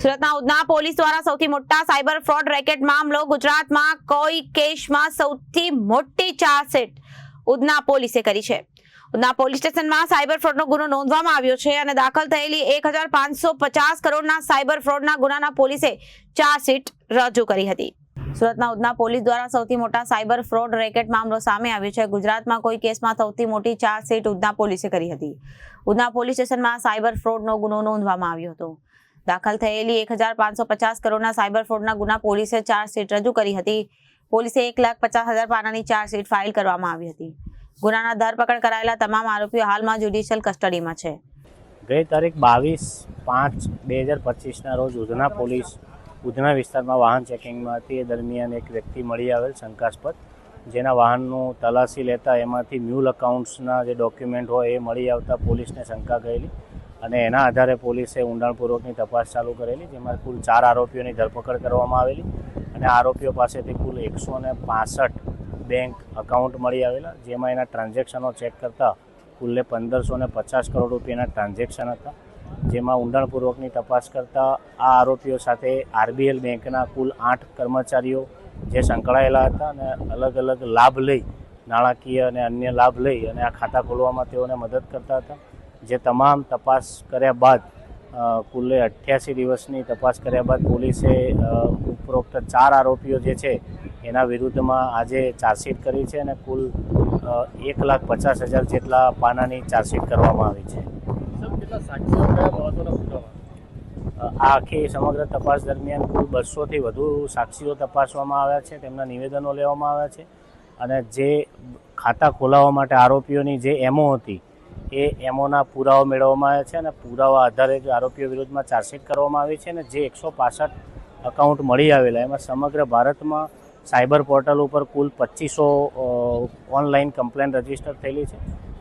સુરતના ઉધના પોલીસ દ્વારા સૌથી મોટા સાયબર ફ્રોડ રેકેટ મામલો ગુજરાતમાં કોઈ કેસમાં સૌથી મોટી ચાર્જશીટ ઉધના પોલીસે કરી છે। ઉધના પોલીસ સ્ટેશનમાં સાયબર ફ્રોડનો ગુનો નોંધવામાં આવ્યો છે અને દાખલ થયેલી 1550 કરોડના સાયબર ફ્રોડના ગુનાના પોલીસે ચાર્જશીટ રજૂ કરી હતી। સુરતના ઉધના પોલીસ દ્વારા સૌથી મોટા સાયબર ફ્રોડ રેકેટ મામલો સામે આવ્યો છે। ગુજરાતમાં કોઈ કેસમાં સૌથી મોટી ચાર્જશીટ ઉધના પોલીસે કરી હતી। ઉધના પોલીસ સ્ટેશનમાં સાયબર ફ્રોડનો ગુનો નોંધવામાં આવ્યો હતો। દાખલ થયેલી 1550 કરોડના સાયબર ફ્રોડના ગુના પોલીસે ચાર્જશીટ રજૂ કરી હતી। પોલીસે 1,50,000 પાનાની ચાર્જશીટ ફાઇલ કરવામાં આવી હતી। ગુનાના ધરપકડ કરાયેલા તમામ આરોપીઓ હાલમાં જ્યુડિશિયલ કસ્ટડીમાં છે। ગઈ તારીખ 22/5/2025ના રોજ ઉધના પોલીસ ઉધના વિસ્તારમાં વાહન ચેકિંગમાં હતી। એ દરમિયાન એક વ્યક્તિ મળી આવેલ શંકાસ્પદ, જેના વાહનનું તલાશી લેતા એમાંથી મ્યુલ અકાઉન્ટ્સના જે ડોક્યુમેન્ટ હોય એ મળી આવતા પોલીસને શંકા ગયેલી અને એના આધારે પોલીસે ઊંડાણપૂર્વકની તપાસ ચાલુ કરેલી, જેમાં કુલ 4 આરોપીઓની ધરપકડ કરવામાં આવેલી અને આરોપીઓ પાસેથી કુલ 165 બેંક અકાઉન્ટ મળી આવેલા, જેમાં એના ટ્રાન્ઝેક્શનો ચેક કરતાં કુલ્લે 1550 કરોડ રૂપિયાના ટ્રાન્ઝેક્શન હતા। જેમાં ઊંડાણપૂર્વકની તપાસ કરતાં આ આરોપીઓ સાથે RBL બેંકના કુલ 8 કર્મચારીઓ જે સંકળાયેલા હતા અને અલગ અલગ લાભ લઈ, નાણાકીય અને અન્ય લાભ લઈ અને આ ખાતા ખોલવામાં તેઓને મદદ કરતા હતા। જે તમામ તપાસ કર્યા બાદ કુલ્લે 88 દિવસની તપાસ કર્યા બાદ પોલીસે ઉપરોક્ત 4 આરોપીઓ જે છે એના વિરુદ્ધમાં આજે ચાર્જશીટ કરી છે અને કુલ 1,50,000 જેટલા પાનાની ચાર્જશીટ કરવામાં આવી છે। આ આખી સમગ્ર તપાસ દરમિયાન કુલ 200થી વધુ સાક્ષીઓ તપાસવામાં આવ્યા છે, તેમના નિવેદનો લેવામાં આવ્યા છે અને જે ખાતા ખોલાવવા માટે આરોપીઓની જે એમઓ હતી એ એમઓના પુરાવા મેળવવામાં આવ્યા છે અને પુરાવા આધારે આરોપીઓ વિરુદ્ધમાં ચાર્જશીટ કરવામાં આવી છે અને જે 165 અકાઉન્ટ મળી આવેલા એમાં સમગ્ર ભારતમાં સાયબર પોર્ટલ ઉપર કુલ 2500 ઓનલાઈન કમ્પ્લેન રજીસ્ટર થયેલી છે,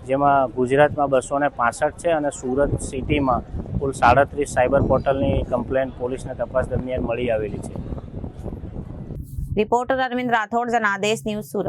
જેમાં ગુજરાતમાં 265 છે અને સુરત સિટીમાં કુલ 37 સાયબર પોર્ટલની કમ્પ્લેન પોલીસને તપાસ દરમિયાન મળી આવેલી છે। Reporter Arvind Rathod, Janadesh news, Surat.